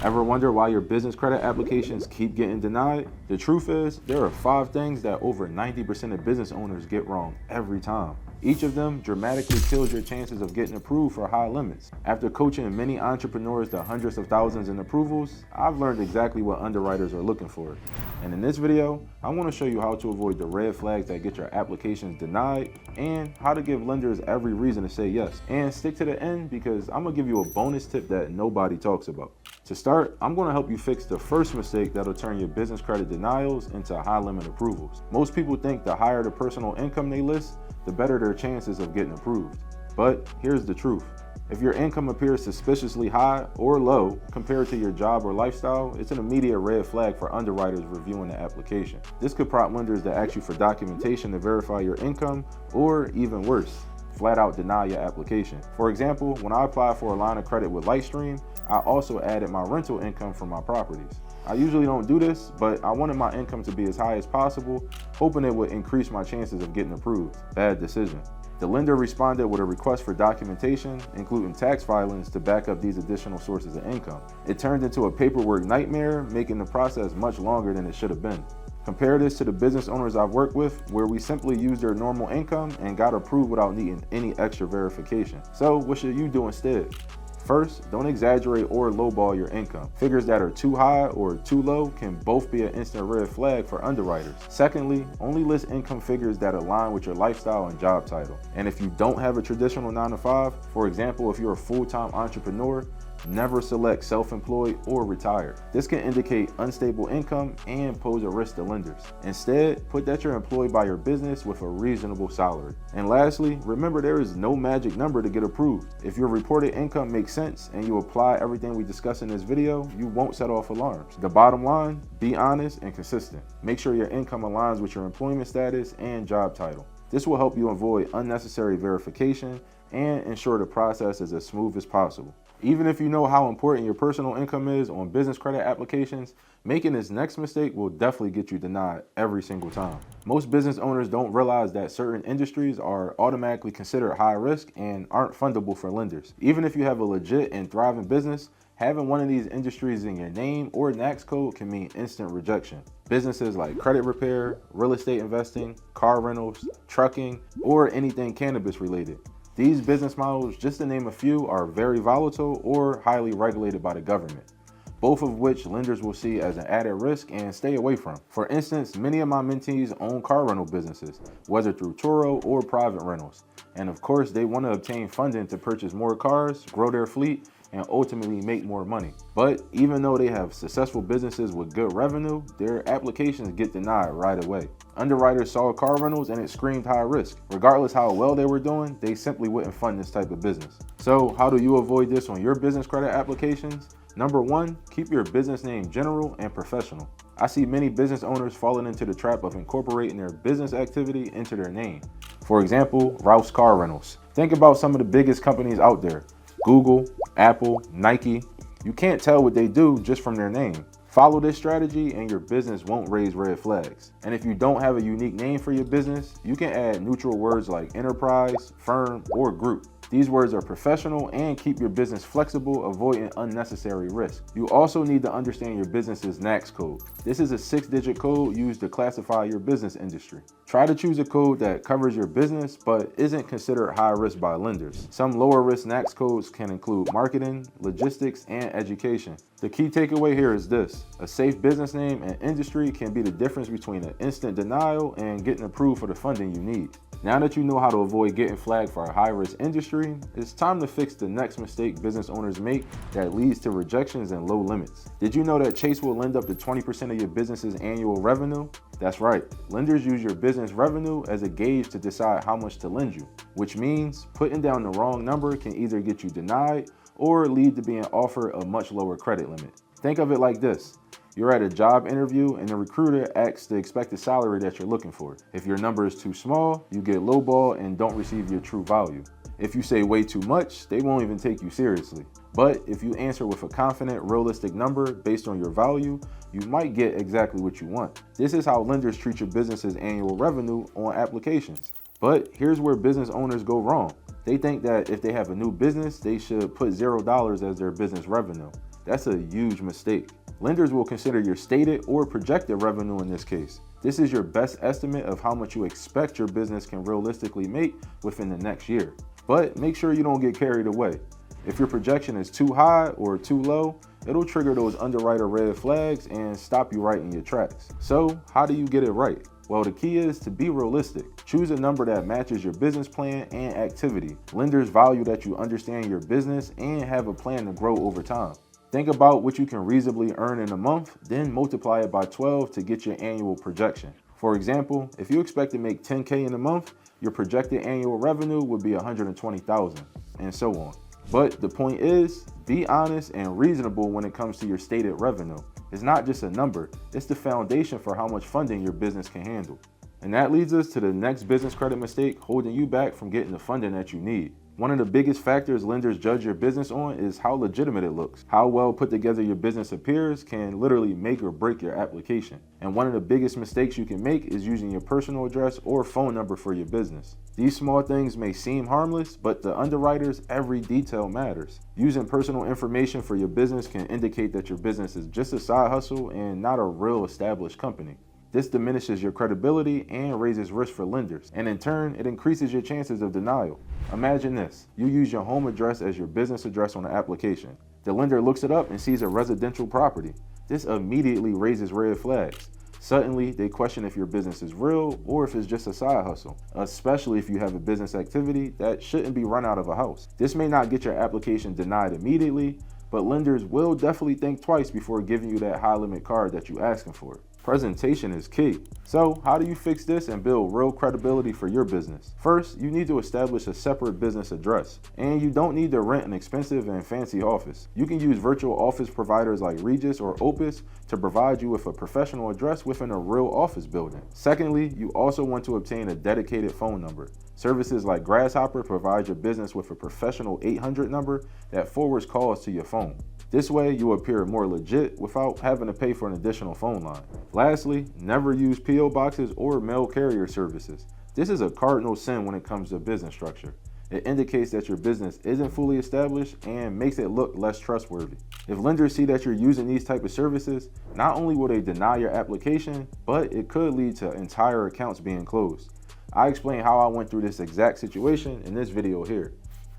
Ever wonder why your business credit applications keep getting denied? The truth is, there are 5 things that over 90% of business owners get wrong every time. Each of them dramatically kills your chances of getting approved for high limits. After coaching many entrepreneurs to hundreds of thousands in approvals, I've learned exactly what underwriters are looking for. And in this video, I want to show you how to avoid the red flags that get your applications denied and how to give lenders every reason to say yes. And stick to the end because I'm going to give you a bonus tip that nobody talks about. To start, I'm going to help you fix the first mistake that'll turn your business credit denials into high limit approvals. Most people think the higher the personal income they list, the better their chances of getting approved. But here's the truth. If your income appears suspiciously high or low compared to your job or lifestyle, it's an immediate red flag for underwriters reviewing the application. This could prompt lenders to ask you for documentation to verify your income, or even worse, flat out deny your application. For example, when I applied for a line of credit with Lightstream, I also added my rental income from my properties. I usually don't do this, but I wanted my income to be as high as possible, hoping it would increase my chances of getting approved. Bad decision. The lender responded with a request for documentation, including tax filings to back up these additional sources of income. It turned into a paperwork nightmare, making the process much longer than it should have been. Compare this to the business owners I've worked with, where we simply used their normal income and got approved without needing any extra verification. So what should you do instead? First, don't exaggerate or lowball your income. Figures that are too high or too low can both be an instant red flag for underwriters. Secondly, only list income figures that align with your lifestyle and job title. And if you don't have a traditional 9-to-5, for example, if you're a full-time entrepreneur, never select self-employed or retired. This can indicate unstable income and pose a risk to lenders. Instead, put that you're employed by your business with a reasonable salary. And lastly, remember there is no magic number to get approved. If your reported income makes sense and you apply everything we discuss in this video, you won't set off alarms. The bottom line, be honest and consistent. Make sure your income aligns with your employment status and job title. This will help you avoid unnecessary verification and ensure the process is as smooth as possible. Even if you know how important your personal income is on business credit applications, making this next mistake will definitely get you denied every single time. Most business owners don't realize that certain industries are automatically considered high risk and aren't fundable for lenders. Even if you have a legit and thriving business, having one of these industries in your name or NAICS code can mean instant rejection. Businesses like credit repair, real estate investing, car rentals, trucking, or anything cannabis related. These business models, just to name a few, are very volatile or highly regulated by the government, both of which lenders will see as an added risk and stay away from. For instance, many of my mentees own car rental businesses, whether through Turo or private rentals. And of course, they want to obtain funding to purchase more cars, grow their fleet, and ultimately make more money. But even though they have successful businesses with good revenue, their applications get denied right away. Underwriters saw car rentals and it screamed high risk. Regardless how well they were doing, they simply wouldn't fund this type of business. So how do you avoid this on your business credit applications? Number 1, keep your business name general and professional. I see many business owners falling into the trap of incorporating their business activity into their name. For example, Ralph's Car Rentals. Think about some of the biggest companies out there. Google, Apple, Nike. You can't tell what they do just from their name. Follow this strategy and your business won't raise red flags. And if you don't have a unique name for your business, you can add neutral words like enterprise, firm, or group. These words are professional and keep your business flexible, avoiding unnecessary risk. You also need to understand your business's NAICS code. This is a 6-digit code used to classify your business industry. Try to choose a code that covers your business but isn't considered high risk by lenders. Some lower risk NAICS codes can include marketing, logistics, and education. The key takeaway here is this: a safe business name and industry can be the difference between an instant denial and getting approved for the funding you need. Now that you know how to avoid getting flagged for a high-risk industry, it's time to fix the next mistake business owners make that leads to rejections and low limits. Did you know that Chase will lend up to 20% of your business's annual revenue? That's right. Lenders use your business revenue as a gauge to decide how much to lend you, which means putting down the wrong number can either get you denied or lead to being offered a much lower credit limit. Think of it like this. You're at a job interview and the recruiter asks the expected salary that you're looking for. If your number is too small, you get lowballed and don't receive your true value. If you say way too much, they won't even take you seriously. But if you answer with a confident, realistic number based on your value, you might get exactly what you want. This is how lenders treat your business's annual revenue on applications. But here's where business owners go wrong. They think that if they have a new business, they should put $0 as their business revenue. That's a huge mistake. Lenders will consider your stated or projected revenue in this case. This is your best estimate of how much you expect your business can realistically make within the next year. But make sure you don't get carried away. If your projection is too high or too low, it'll trigger those underwriter red flags and stop you right in your tracks. So how do you get it right? Well, the key is to be realistic. Choose a number that matches your business plan and activity. Lenders value that you understand your business and have a plan to grow over time. Think about what you can reasonably earn in a month, then multiply it by 12 to get your annual projection. For example, if you expect to make $10K in a month, your projected annual revenue would be $120,000, and so on. But the point is, be honest and reasonable when it comes to your stated revenue. It's not just a number, it's the foundation for how much funding your business can handle. And that leads us to the next business credit mistake holding you back from getting the funding that you need. One of the biggest factors lenders judge your business on is how legitimate it looks. How well put together your business appears can literally make or break your application. And one of the biggest mistakes you can make is using your personal address or phone number for your business. These small things may seem harmless, but to underwriters, every detail matters. Using personal information for your business can indicate that your business is just a side hustle and not a real established company. This diminishes your credibility and raises risk for lenders, and in turn, it increases your chances of denial. Imagine this: you use your home address as your business address on the application. The lender looks it up and sees a residential property. This immediately raises red flags. Suddenly, they question if your business is real or if it's just a side hustle, especially if you have a business activity that shouldn't be run out of a house. This may not get your application denied immediately, but lenders will definitely think twice before giving you that high limit card that you're asking for. Presentation is key. So how do you fix this and build real credibility for your business? First, you need to establish a separate business address, and you don't need to rent an expensive and fancy office. You can use virtual office providers like Regis or Opus to provide you with a professional address within a real office building. Secondly, you also want to obtain a dedicated phone number. Services like Grasshopper provide your business with a professional 800 number that forwards calls to your phone. This way, you appear more legit without having to pay for an additional phone line. Lastly, never use PO boxes or mail carrier services. This is a cardinal sin when it comes to business structure. It indicates that your business isn't fully established and makes it look less trustworthy. If lenders see that you're using these type of services, not only will they deny your application, but it could lead to entire accounts being closed. I explain how I went through this exact situation in this video here.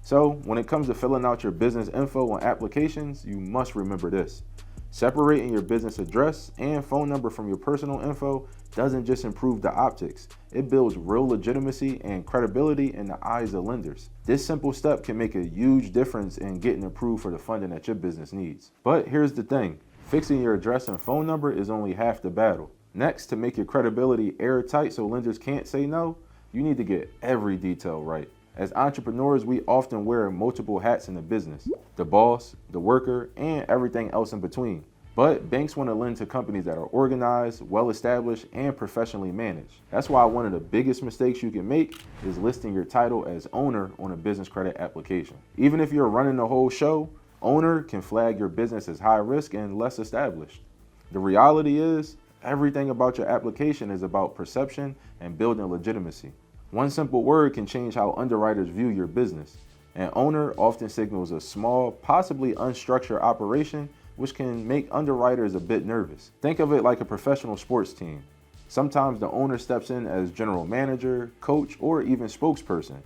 So when it comes to filling out your business info on applications, you must remember this. Separating your business address and phone number from your personal info doesn't just improve the optics, it builds real legitimacy and credibility in the eyes of lenders. This simple step can make a huge difference in getting approved for the funding that your business needs. But here's the thing, fixing your address and phone number is only half the battle. Next, to make your credibility airtight so lenders can't say no, you need to get every detail right. As entrepreneurs, we often wear multiple hats in the business: the boss, the worker, and everything else in between. But banks want to lend to companies that are organized, well-established, and professionally managed. That's why one of the biggest mistakes you can make is listing your title as owner on a business credit application. Even if you're running the whole show, owner can flag your business as high risk and less established. The reality is, everything about your application is about perception and building legitimacy. One simple word can change how underwriters view your business. An owner often signals a small, possibly unstructured operation, which can make underwriters a bit nervous. Think of it like a professional sports team. Sometimes the owner steps in as general manager, coach, or even spokesperson,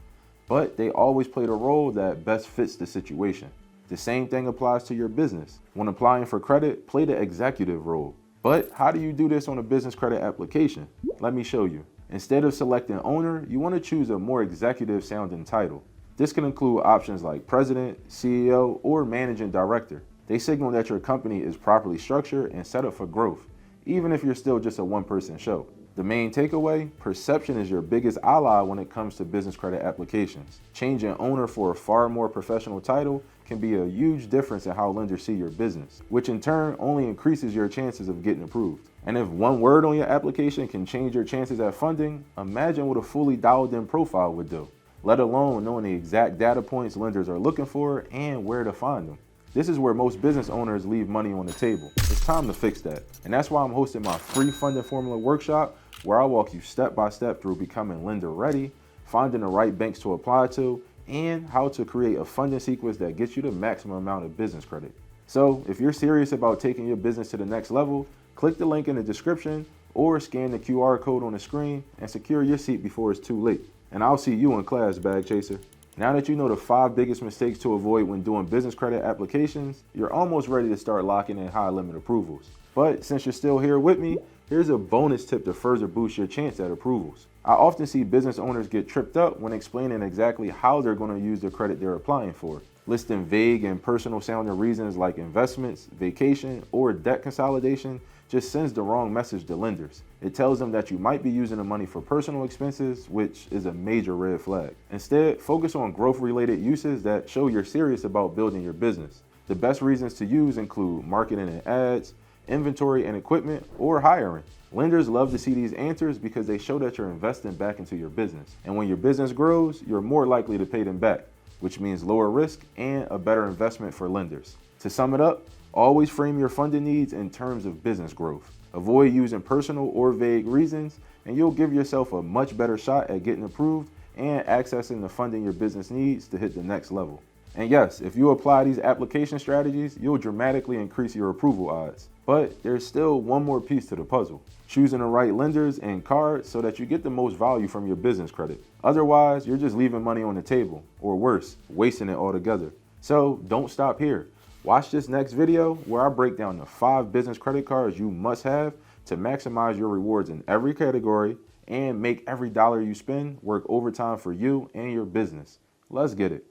but they always play the role that best fits the situation. The same thing applies to your business. When applying for credit, play the executive role. But how do you do this on a business credit application? Let me show you. Instead of selecting owner, you want to choose a more executive sounding title. This can include options like president, CEO, or managing director. They signal that your company is properly structured and set up for growth, even if you're still just a one-person show. The main takeaway, perception is your biggest ally when it comes to business credit applications. Changing owner for a far more professional title can be a huge difference in how lenders see your business, which in turn only increases your chances of getting approved. And if one word on your application can change your chances at funding, imagine what a fully dialed in profile would do, let alone knowing the exact data points lenders are looking for and where to find them. This is where most business owners leave money on the table. It's time to fix that. And that's why I'm hosting my free funding formula workshop, where I walk you step by step through becoming lender ready, finding the right banks to apply to, and how to create a funding sequence that gets you the maximum amount of business credit. So if you're serious about taking your business to the next level, click the link in the description or scan the QR code on the screen and secure your seat before it's too late. And I'll see you in class, bag chaser. Now that you know the 5 biggest mistakes to avoid when doing business credit applications, you're almost ready to start locking in high limit approvals. But since you're still here with me, here's a bonus tip to further boost your chance at approvals. I often see business owners get tripped up when explaining exactly how they're going to use the credit they're applying for. Listing vague and personal sounding reasons like investments, vacation, or debt consolidation just sends the wrong message to lenders. It tells them that you might be using the money for personal expenses, which is a major red flag. Instead, focus on growth-related uses that show you're serious about building your business. The best reasons to use include marketing and ads, inventory and equipment, or hiring. Lenders love to see these answers because they show that you're investing back into your business. And when your business grows, you're more likely to pay them back, which means lower risk and a better investment for lenders. To sum it up, always frame your funding needs in terms of business growth. Avoid using personal or vague reasons, and you'll give yourself a much better shot at getting approved and accessing the funding your business needs to hit the next level. And yes, if you apply these application strategies, you'll dramatically increase your approval odds. But there's still one more piece to the puzzle: choosing the right lenders and cards so that you get the most value from your business credit. Otherwise, you're just leaving money on the table, or worse, wasting it altogether. So don't stop here. Watch this next video where I break down the 5 business credit cards you must have to maximize your rewards in every category and make every dollar you spend work overtime for you and your business. Let's get it.